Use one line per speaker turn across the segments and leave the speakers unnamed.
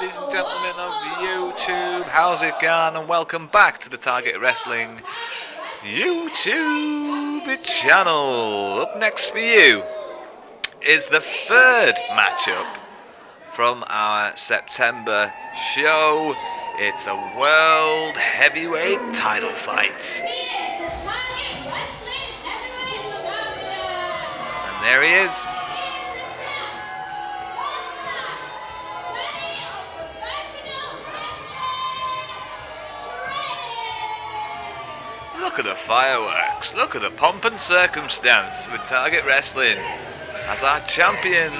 ladies and gentlemen of YouTube. How's it going? And welcome back to the Target Wrestling YouTube channel. Up next for you is the third matchup from our September show. It's a World Heavyweight title fight. And there he is. Look at the fireworks, look at the pomp and circumstance with Target Wrestling as our champion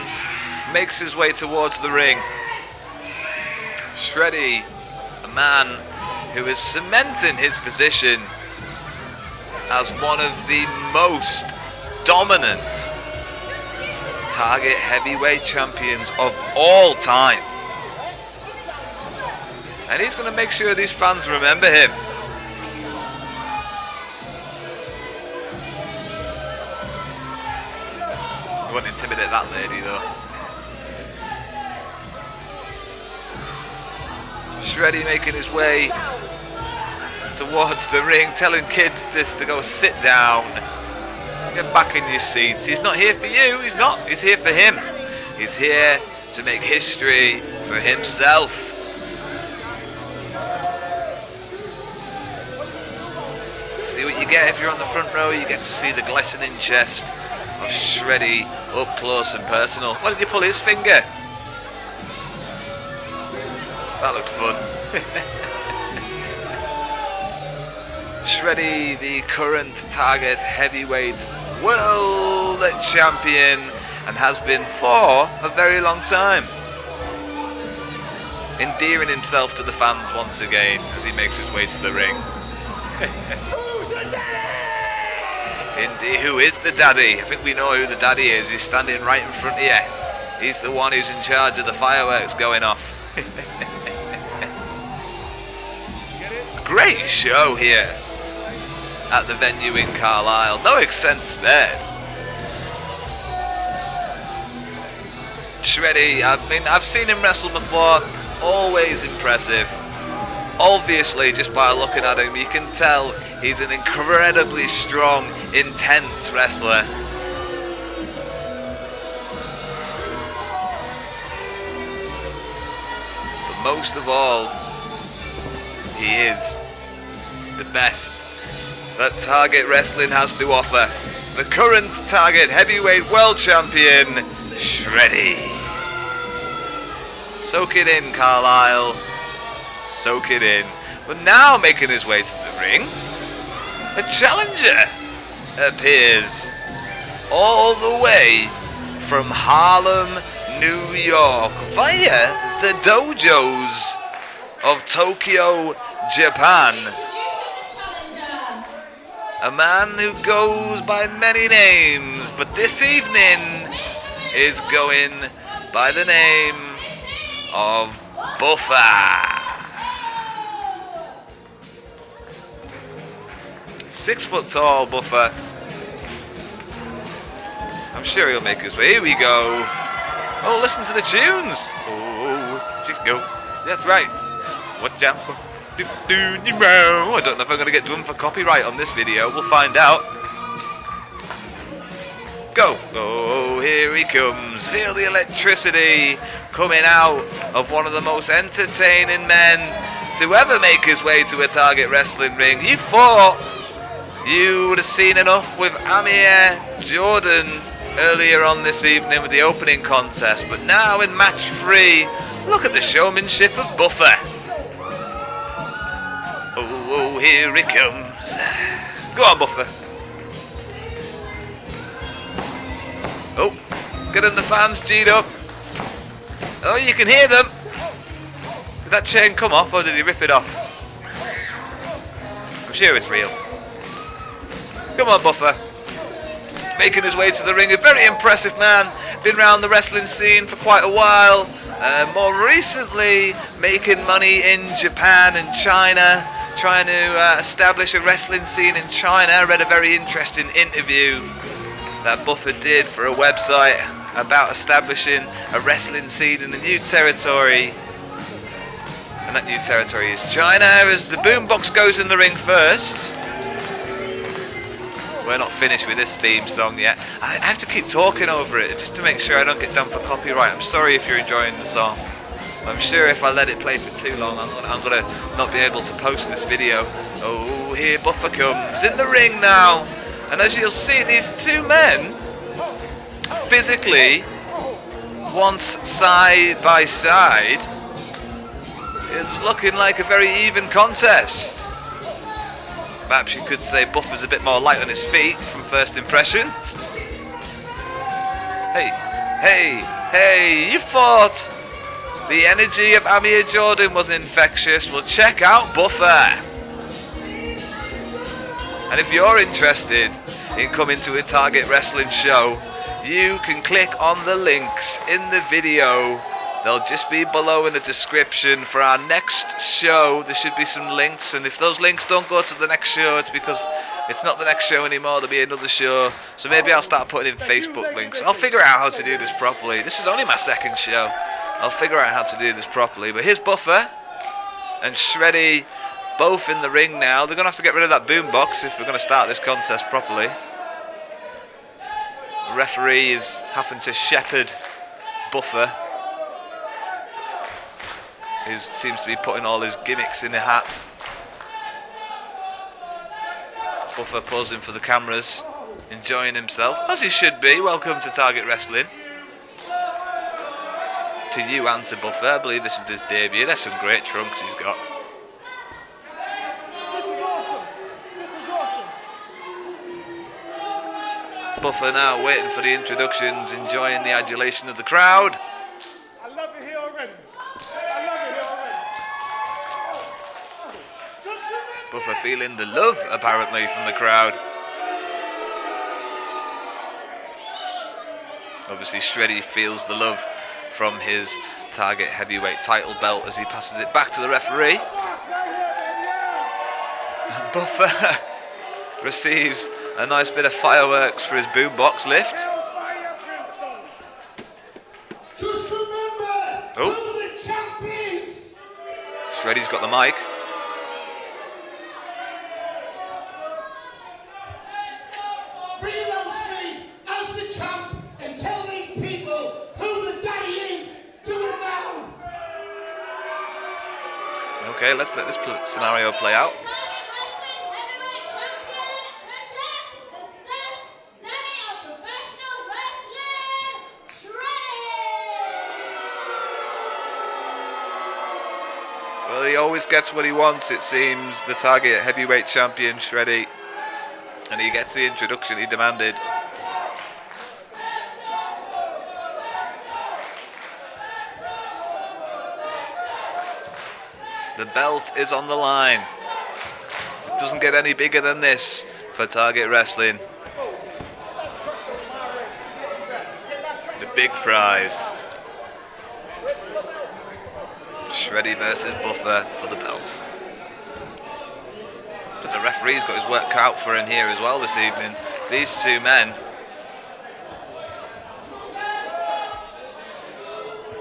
makes his way towards the ring. Shreddy, a man who is cementing his position as one of the most dominant Target Heavyweight Champions of all time. And he's going to make sure these fans remember him. I won't intimidate that lady though. Shreddy making his way towards the ring, telling kids this to go sit down. Get back in your seats. He's not here for you, he's not. He's here for him. He's here to make history for himself. See what you get if you're on the front row. You get to see the glistening chest of Shreddy up close and personal. Why did you pull his finger? That looked fun. Shreddy, the current Target Heavyweight World Champion, and has been for a very long time. Endearing himself to the fans once again as he makes his way to the ring. Indeed, who is the daddy? I think we know who the daddy is. He's standing right in front of you. He's the one who's in charge of the fireworks going off. Great show here at the venue in Carlisle. No expense spared. Shreddy, I've seen him wrestle before. Always impressive. Obviously, just by looking at him, you can tell he's an incredibly strong, intense wrestler. But most of all, he is the best that Target Wrestling has to offer. The current Target Heavyweight World Champion, Shreddy. Soak it in, Carlisle. Soak it in. But now making his way to the ring, a challenger appears all the way from Harlem, New York, via the dojos of Tokyo, Japan. A man who goes by many names, but this evening is going by the name of Buffa. 6 foot tall Buffa. I'm sure he'll make his way. Here we go. Oh, listen to the tunes. Oh, go. That's right. Watch out. I don't know if I'm going to get done for copyright on this video. We'll find out. Go. Oh, here he comes. Feel the electricity coming out of one of the most entertaining men to ever make his way to a Target Wrestling ring. You thought you would have seen enough with Amir Jordan earlier on this evening with the opening contest, but now in match 3, look at the showmanship of Buffa. Oh, here he comes. Go on, Buffa. Oh, getting the fans G'd up. Oh, you can hear them. Did that chain come off or did he rip it off? I'm sure it's real. Come on, Buffa. Making his way to the ring. A very impressive man. Been around the wrestling scene for quite a while. More recently, making money in Japan and China. Trying to establish a wrestling scene in China. I read a very interesting interview that Buffa did for a website about establishing a wrestling scene in the new territory. that new territory is China, as the boombox goes in the ring first. We're not finished with this theme song yet. I have to keep talking over it just to make sure I don't get done for copyright. I'm sorry if you're enjoying the song. I'm sure if I let it play for too long, I'm gonna not be able to post this video. Oh, here Buffa comes in the ring now. And as you'll see, these two men, physically, once side by side, it's looking like a very even contest. Perhaps you could say Buffa's a bit more light on his feet from first impressions. Hey, you thought the energy of Amir Jordan was infectious? Well, check out Buffa. And if you're interested in coming to a Target Wrestling show, you can click on the links in the video. They'll just be below in the description for our next show. There should be some links, and if those links don't go to the next show, it's because it's not the next show anymore. There'll be another show. So maybe I'll start putting in Facebook links. I'll figure out how to do this properly. This is only my second show. I'll figure out how to do this properly. But here's Buffa and Shreddy, both in the ring now. They're going to have to get rid of that boombox if we're going to start this contest properly. The referee is having to shepherd Buffa, who seems to be putting all his gimmicks in a hat. Buffa posing for the cameras, enjoying himself, as he should be. Welcome to Target Wrestling. To you and to Buffa. I believe this is his debut. There's some great trunks he's got. Buffa now waiting for the introductions, enjoying the adulation of the crowd.
I love it here already.
Buffa feeling the love, apparently, from the crowd. Obviously, Shreddy feels the love from his Target Heavyweight title belt as he passes it back to the referee. Buffa receives a nice bit of fireworks for his boombox lift.
Just remember who the champ is.
Shreddy's got the mic.
Renounce me as the champ and tell these people who the daddy is. Do it now.
Okay, let's let this scenario play out. Well, he always gets what he wants, it seems, the Target Heavyweight Champion Shreddy. And he gets the introduction he demanded. The belt is on the line. It doesn't get any bigger than this for Target Wrestling. The big prize. Shreddy versus Buffa for the belt. But the referee's got his work cut out for him here as well this evening. These two men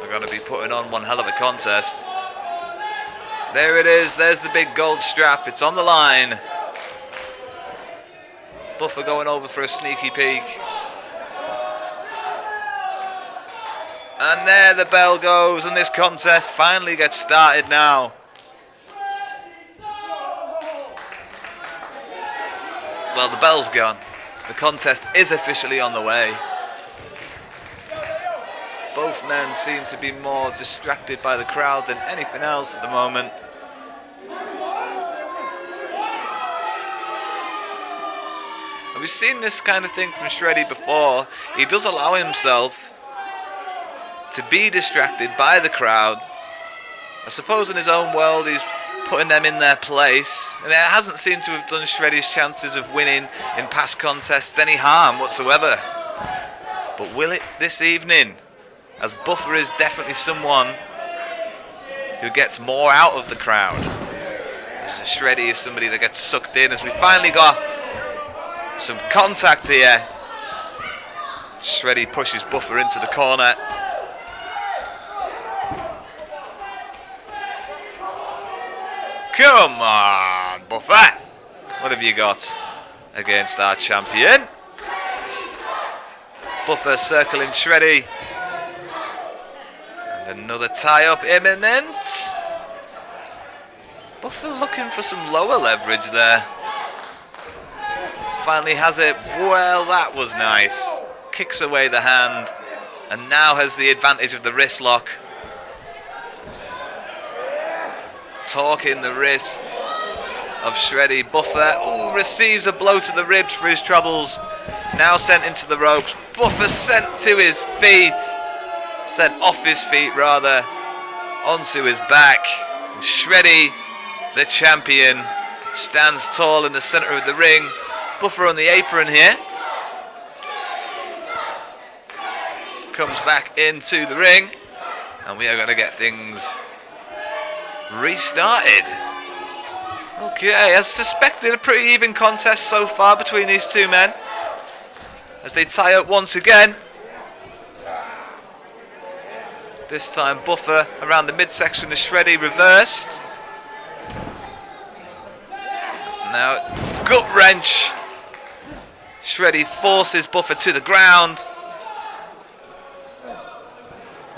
are going to be putting on one hell of a contest. There it is, there's the big gold strap, it's on the line. Buffa going over for a sneaky peek. And there the bell goes, and this contest finally gets started now. Well, the bell's gone. The contest is officially on the way. Both men seem to be more distracted by the crowd than anything else at the moment. We've seen this kind of thing from Shreddy before. He does allow himself to be distracted by the crowd. I suppose in his own world he's putting them in their place, and it hasn't seemed to have done Shreddy's chances of winning in past contests any harm whatsoever. But will it this evening? As Buffa is definitely someone who gets more out of the crowd. As Shreddy is somebody that gets sucked in, as we finally got some contact here. Shreddy pushes Buffa into the corner. Come on, Buffa. What have you got against our champion? Buffa circling Shreddy. And another tie-up imminent. Buffa looking for some lower leverage there. Finally has it. Well, that was nice. Kicks away the hand. And now has the advantage of the wrist lock. Torquing the wrist of Shreddy. Buffa, receives a blow to the ribs for his troubles. Now sent into the ropes. Buffa sent to his feet. Sent off his feet, rather. Onto his back. And Shreddy, the champion, stands tall in the center of the ring. Buffa on the apron here. Comes back into the ring. And we are going to get things restarted. Okay, as suspected, a pretty even contest so far between these two men. As they tie up once again. This time Buffa around the midsection of Shreddy, reversed. Now gut wrench. Shreddy forces Buffa to the ground.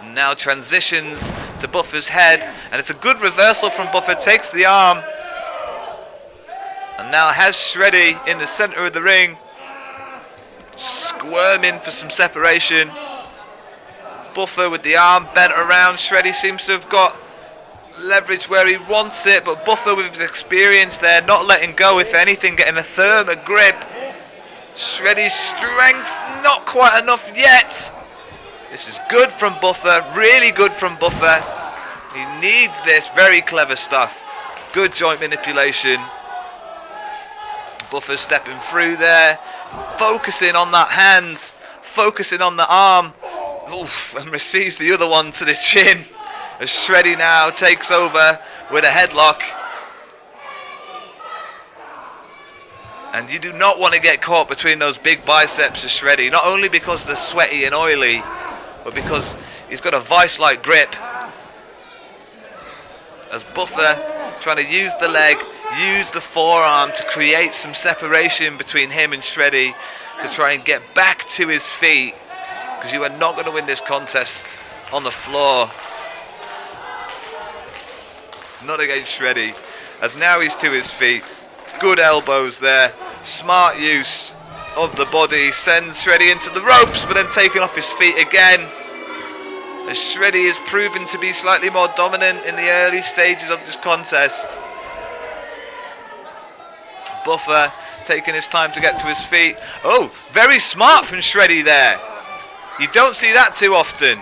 And now transitions to Buffa's head. And it's a good reversal from Buffa, takes the arm. And now has Shreddy in the center of the ring. Squirming for some separation. Buffa with the arm bent around. Shreddy seems to have got leverage where he wants it, but Buffa with his experience there, not letting go, if anything, getting a firmer grip. Shreddy's strength, not quite enough yet. This is good from Buffa, really good from Buffa. He needs this, very clever stuff. Good joint manipulation. Buffa stepping through there, focusing on that hand, focusing on the arm. Oof, and receives the other one to the chin as Shreddy now takes over with a headlock. And you do not want to get caught between those big biceps of Shreddy, not only because they're sweaty and oily, but because he's got a vice-like grip. As Buffa trying to use the leg, use the forearm to create some separation between him and Shreddy to try and get back to his feet. Because you are not going to win this contest on the floor. Not against Shreddy. As now he's to his feet. Good elbows there. Smart use of the body. Sends Shreddy into the ropes, but then taken off his feet again. As Shreddy is proven to be slightly more dominant in the early stages of this contest. Buffa taking his time to get to his feet. Oh, very smart from Shreddy there. You don't see that too often.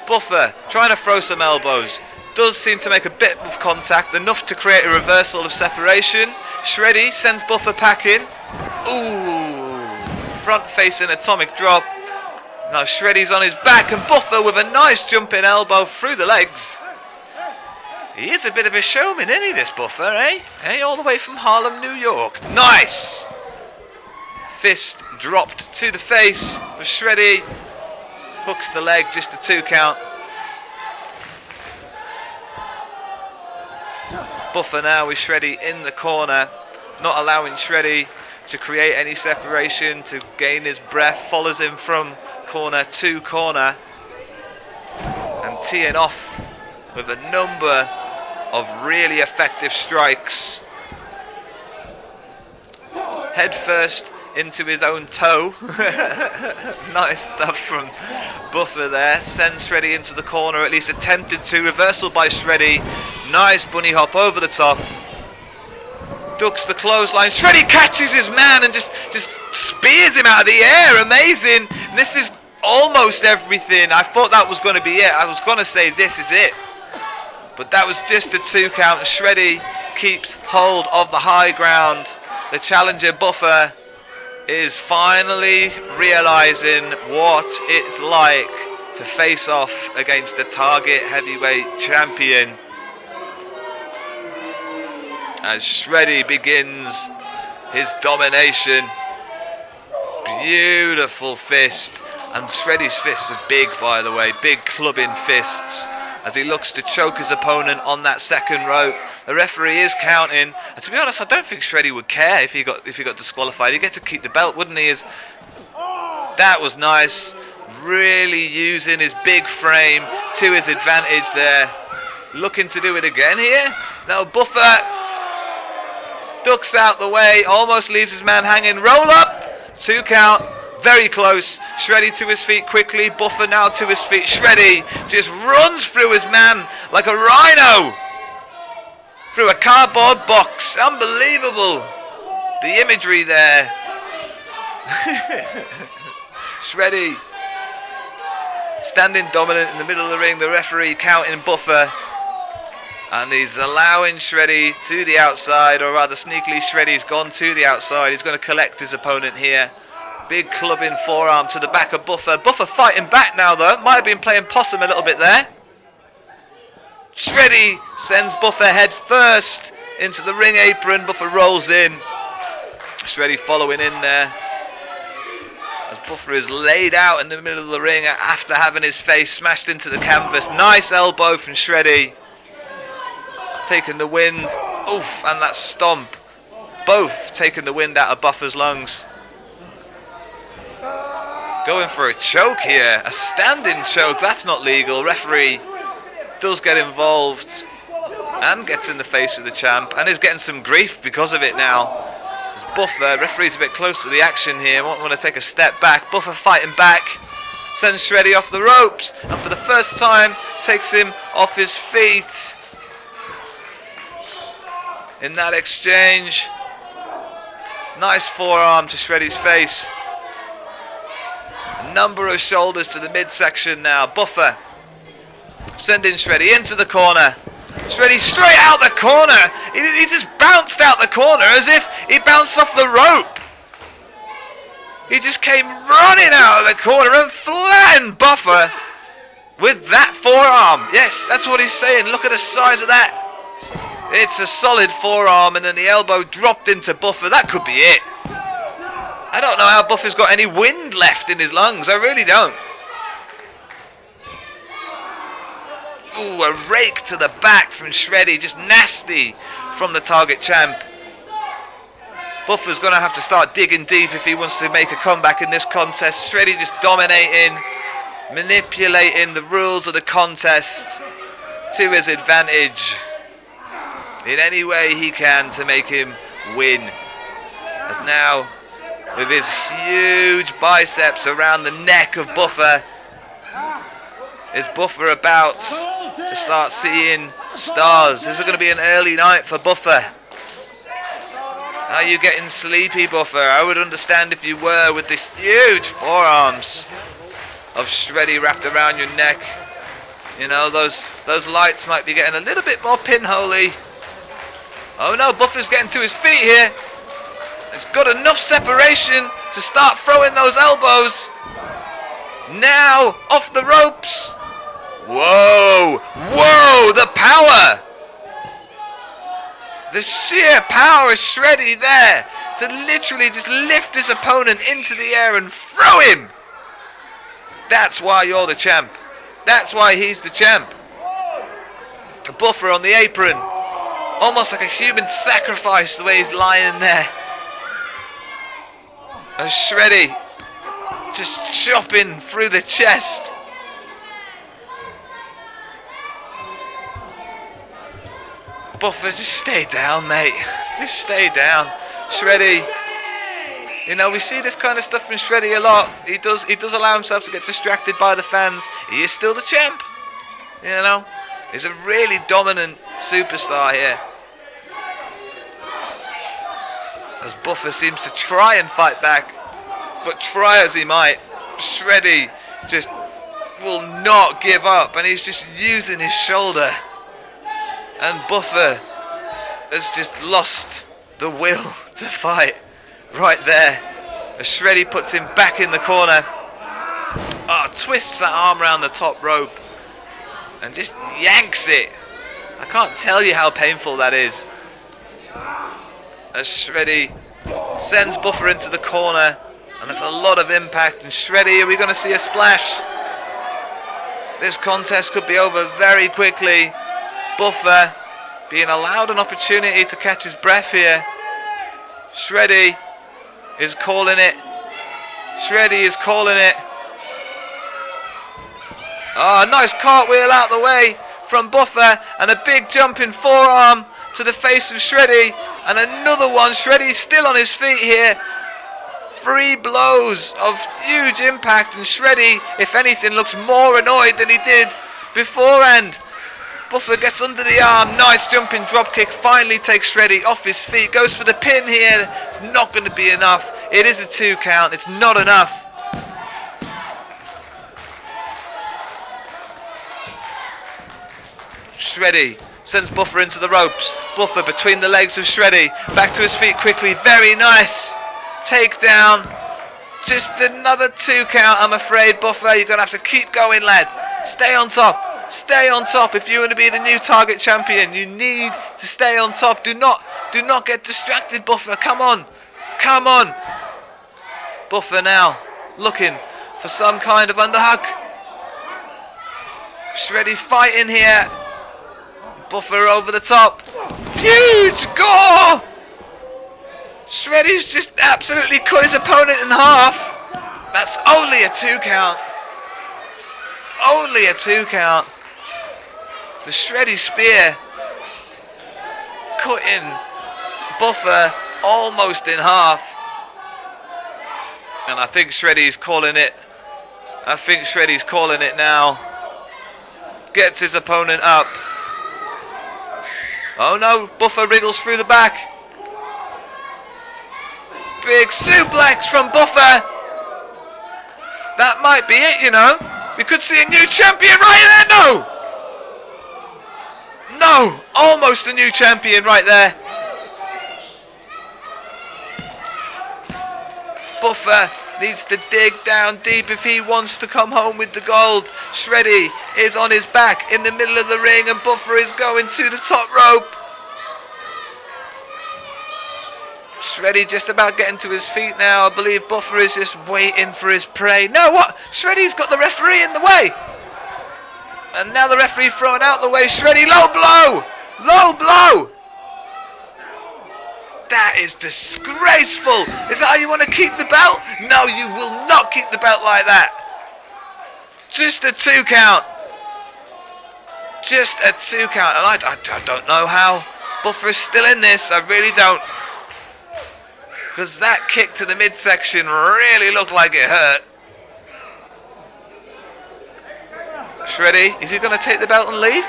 Buffa trying to throw some elbows. Does seem to make a bit of contact, enough to create a reversal of separation. Shreddy sends Buffa packing. Ooh, front facing atomic drop. Now Shreddy's on his back and Buffa with a nice jumping elbow through the legs. He is a bit of a showman, isn't he, this Buffa, eh? Hey, all the way from Harlem, New York. Nice! Fist dropped to the face of Shreddy. Hooks the leg, just a 2 count. Buffa now with Shreddy in the corner, not allowing Shreddy to create any separation, to gain his breath. Follows him from corner to corner and teeing off with a number of really effective strikes. Head first into his own toe. Nice stuff from Buffa there. Sends Shreddy into the corner, at least attempted to. Reversal by Shreddy. Nice bunny hop over the top. Ducks the clothesline. Shreddy catches his man and just spears him out of the air. Amazing. And this is almost everything. I thought that was going to be it. I was going to say this is it. But that was just a 2 count. Shreddy keeps hold of the high ground. The challenger Buffa is finally realizing what it's like to face off against the Target Heavyweight Champion. As Shreddy begins his domination. Beautiful fist. And Shreddy's fists are big, by the way. Big clubbing fists. as he looks to choke his opponent on that second rope. The referee is counting, and to be honest, I don't think Shreddy would care if he got disqualified. He'd get to keep the belt, wouldn't he? That was nice. Really using his big frame to his advantage there. Looking to do it again here. Now Buffa ducks out the way, almost leaves his man hanging. Roll up, 2 count, very close. Shreddy to his feet quickly. Buffa now to his feet. Shreddy just runs through his man like a rhino through a cardboard box. Unbelievable. The imagery there. Shreddy standing dominant in the middle of the ring. The referee counting Buffa. And he's allowing Shreddy to the outside, or rather sneakily Shreddy's gone to the outside. He's going to collect his opponent here. Big clubbing forearm to the back of Buffa. Buffa fighting back now though. Might have been playing possum a little bit there. Shreddy sends Buffa head first into the ring apron. Buffa rolls in. Shreddy following in there. As Buffa is laid out in the middle of the ring after having his face smashed into the canvas. Nice elbow from Shreddy. Taking the wind. Oof, and that stomp. Both taking the wind out of Buffa's lungs. Going for a choke here. A standing choke. That's not legal. Referee does get involved and gets in the face of the champ and is getting some grief because of it now. As Buffa, referee's a bit close to the action here. Won't want to take a step back. Buffa fighting back. Sends Shreddy off the ropes. And for the first time takes him off his feet. In that exchange, nice forearm to Shreddy's face. A number of shoulders to the midsection now. Buffa sending Shreddy into the corner. Shreddy straight out the corner. He just bounced out the corner as if he bounced off the rope. He just came running out of the corner and flattened Buffa with that forearm. Yes, that's what he's saying. Look at the size of that. It's a solid forearm, and then the elbow dropped into Buffa. That could be it. I don't know how Buffa's got any wind left in his lungs. I really don't. Ooh, a rake to the back from Shreddy. Just nasty from the Target champ. Buffa's going to have to start digging deep if he wants to make a comeback in this contest. Shreddy just dominating, manipulating the rules of the contest to his advantage in any way he can to make him win. As now, with his huge biceps around the neck of Buffa, is Buffa about to start seeing stars? This is going to be an early night for Buffa. Are you getting sleepy, Buffa? I would understand if you were, with the huge forearms of Shreddy wrapped around your neck. You know, those lights might be getting a little bit more pinholy. Oh no, Buffa's getting to his feet here. He's got enough separation to start throwing those elbows. Now, off the ropes. Whoa, whoa, the power. The sheer power of Shreddy there to literally just lift his opponent into the air and throw him. That's why you're the champ. That's why he's the champ. Buffa on the apron. Almost like a human sacrifice the way he's lying there. And Shreddy just chopping through the chest. Buffa, just stay down, mate. Just stay down. Shreddy, you know, we see this kind of stuff from Shreddy a lot. He does allow himself to get distracted by the fans. He is still the champ. You know, he's a really dominant superstar here. As Buffa seems to try and fight back, but try as he might, Shreddy just will not give up, and he's just using his shoulder. And Buffa has just lost the will to fight right there. As Shreddy puts him back in the corner. Oh, twists that arm around the top rope and just yanks it. I can't tell you how painful that is. As Shreddy sends Buffa into the corner, and there's a lot of impact. And Shreddy, are we going to see a splash? This contest could be over very quickly. Buffa being allowed an opportunity to catch his breath here. Shreddy is calling it. Shreddy is calling it. Oh, nice cartwheel out the way from Buffa, and a big jumping forearm to the face of Shreddy, and another one. Shreddy's still on his feet here. 3 blows of huge impact, and Shreddy, if anything, looks more annoyed than he did beforehand. Buffa gets under the arm, nice jumping dropkick, finally takes Shreddy off his feet, goes for the pin here. It's not going to be enough. It is a 2 count, it's not enough. Shreddy sends Buffa into the ropes. Buffa between the legs of Shreddy, back to his feet quickly, very nice. Takedown, just another 2 count, I'm afraid. Buffa, you're going to have to keep going, lad. Stay on top. Stay on top. If you want to be the new Target champion, you need to stay on top. Do not get distracted, Buffa. Come on. Come on. Buffa now looking for some kind of underhook. Shreddy's fighting here. Buffa over the top. Huge gore! Shreddy's just absolutely cut his opponent in half. That's only a 2 count. Only a 2 count. The Shreddy spear cutting Buffa almost in half. And I think Shreddy's calling it. I think Shreddy's calling it now. Gets his opponent up. Oh no, Buffa wriggles through the back. Big suplex from Buffa. That might be it, you know. We could see a new champion right there. No! No! Almost a new champion right there. Buffa needs to dig down deep if he wants to come home with the gold. Shreddy is on his back in the middle of the ring, and Buffa is going to the top rope. Shreddy just about getting to his feet now. I believe Buffa is just waiting for his prey. No, what? Shreddy's got the referee in the way. And now the referee thrown out the way. Shreddy, low blow. Low blow. That is disgraceful. Is that how you want to keep the belt? No, you will not keep the belt like that. Just a 2 count. Just a 2 count. And I don't know how Buffa is still in this. I really don't. Because that kick to the midsection really looked like it hurt. Shreddy, is he going to take the belt and leave?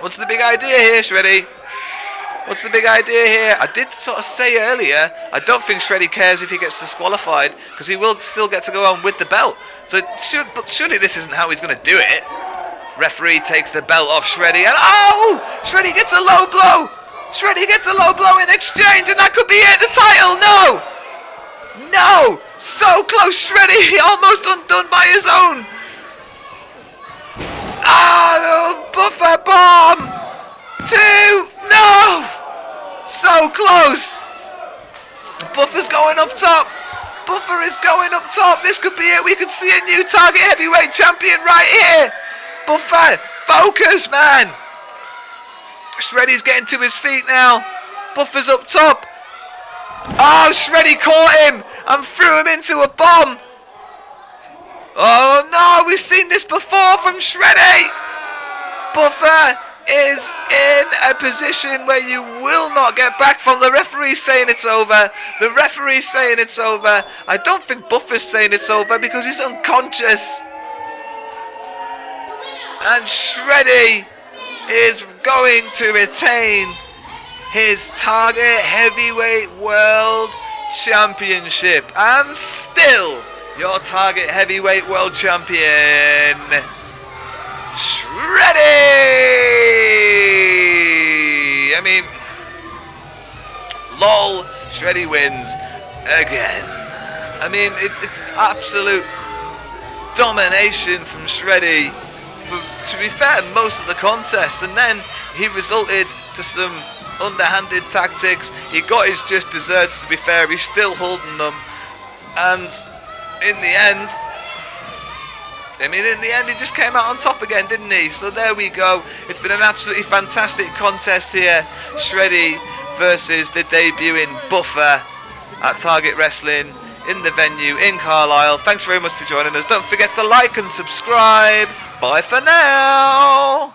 What's the big idea here, Shreddy? What's the big idea here? I did sort of say earlier, I don't think Shreddy cares if he gets disqualified, because he will still get to go on with the belt. So, but surely this isn't how he's going to do it. Referee takes the belt off Shreddy, and oh! Shreddy gets a low blow! Shreddy gets a low blow in exchange, and that could be it, the title! No! No! So close, Shreddy! Almost undone by his own! Oh, Buffa bomb! 2! No! So close! Buffa's going up top! Buffa is going up top! This could be it! We could see a new Target Heavyweight Champion right here! Buffa, focus, man! Shreddy's getting to his feet now. Buffa's up top. Oh, Shreddy caught him and threw him into a bomb. Oh no, we've seen this before from Shreddy. Buffa is in a position where you will not get back from. The referee saying it's over. The referee saying it's over. I don't think Buffa's saying it's over because he's unconscious. And Shreddy is going to retain his Target Heavyweight World Championship, and still your Target Heavyweight World Champion, Shreddy! I mean, lol, Shreddy wins again. I mean, it's absolute domination from Shreddy. To be fair, most of the contest, and then he resulted to some underhanded tactics. He got his just desserts, to be fair. He's still holding them, and in the end, I mean, in the end, he just came out on top again, didn't he? So there we go. It's been an absolutely fantastic contest here. Shreddy versus the debuting Buffa at Target Wrestling in the venue in Carlisle. Thanks very much for joining us. Don't forget to like and subscribe. Bye for now.